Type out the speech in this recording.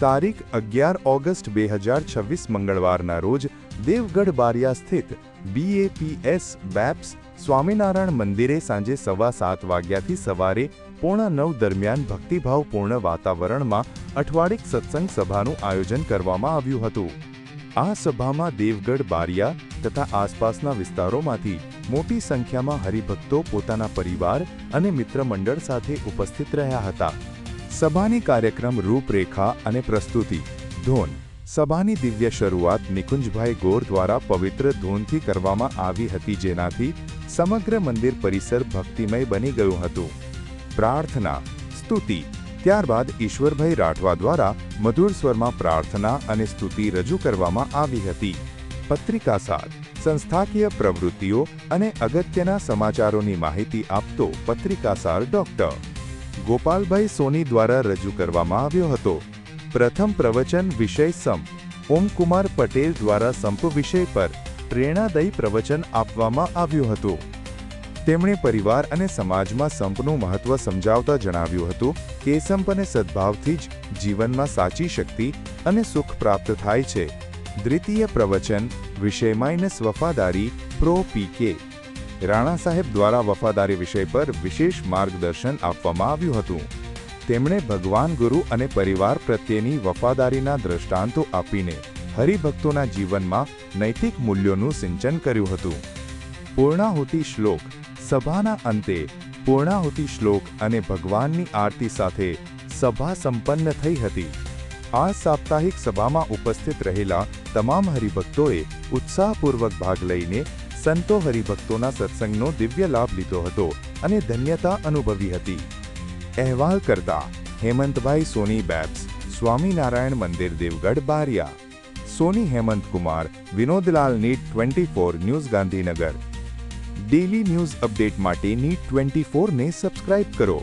તારીખ 11 ઓગસ્ટ 2026 મંગળવારના રોજ દેવગઢ બારિયા સ્થિત BAPS બેપ્સ સ્વામિનારાયણ મંદિરે સાંજે 7:15 વાગ્યાથી સવારે 8:45 દરમિયાન ભક્તિભાવપૂર્ણ વાતાવરણમાં અઠવાડિક સત્સંગ સભાનું આયોજન કરવામાં આવ્યું હતું। આ સભામાં દેવગઢ બારિયા તથા આસપાસના વિસ્તારોમાંથી મોટી સંખ્યામાં હરિભક્તો પોતાના પરિવાર અને મિત્ર મંડળ સાથે ઉપસ્થિત રહ્યા હતા। સભાની કાર્યક્રમ રૂપરેખા અને પ્રસ્તુતિ ધૂન સભાની દિવ્ય શરૂઆત નિકુંજભાઈ ગોર દ્વારા પવિત્ર ધૂનથી કરવામાં આવી હતી, જેનાથી સમગ્ર મંદિર પરિસર ભક્તિમય બની ગયું હતું। પ્રાર્થના સ્તુતિ ત્યારબાદ ઈશ્વરભાઈ રાઠવા દ્વારા મધુર સ્વરમાં પ્રાર્થના અને સ્તુતિ રજૂ કરવામાં આવી હતી। પત્રિકાસાર સંસ્થાકીય પ્રવૃત્તિઓ અને અગત્યના સમાચારોની માહિતી આપતો પત્રિકાસાર ડોક્ટર ગોપાલભાઈ સોની દ્વારા રજૂ કરવામાં આવ્યો હતો। પ્રથમ પ્રવચન વિષય સંપ ઓમકુમાર પટેલ દ્વારા સંપ વિષય પર પ્રેરણાદાયી પ્રવચન આપવામાં આવ્યું હતું। તેમણે પરિવાર અને સમાજમાં સંપનું મહત્વ સમજાવતા જણાવ્યું હતું કે સંપ અને સદ્ભાવથી જ જીવનમાં સાચી શક્તિ અને સુખ પ્રાપ્ત થાય છે। દ્વિતીય પ્રવચન વિષય -વફાદારી પ્રો PK રાણા સાહેબ દ્વારા વફાદારી વિષય પર વિશેષ માર્ગદર્શન આપવામાં આવ્યું હતું। તેમણે ભગવાન ગુરુ અને પરિવાર પ્રત્યેની વફાદારીના દ્રષ્ટાંતો આપીને હરિભક્તોના જીવનમાં નૈતિક મૂલ્યોનું સિંચન કર્યું હતું। પૂર્ણાહુતિ શ્લોક સભાના અંતે પૂર્ણાહુતિ શ્લોક અને ભગવાનની આરતી સાથે સભા સંપન્ન થઈ હતી। આ સાપ્તાહિક સભામાં ઉપસ્થિત રહેલા તમામ હરિભક્તોએ ઉત્સાહપૂર્વક ભાગ લઈને સંતો હરિભક્તોના સત્સંગનો દિવ્ય લાભ લીધો હતો અને ધન્યતા અનુભવી હતી। અહેવાલ કરતા હેમંતભાઈ સોની બેપ્સ સ્વામિનારાયણ મંદિર દેવગઢ બારિયા। સોની હેમંત કુમાર વિનોદલાલ નીટ 24 news Gandhinagar. Daily news update માટે નીટ 24 ને સબસ્ક્રાઇબ કરો।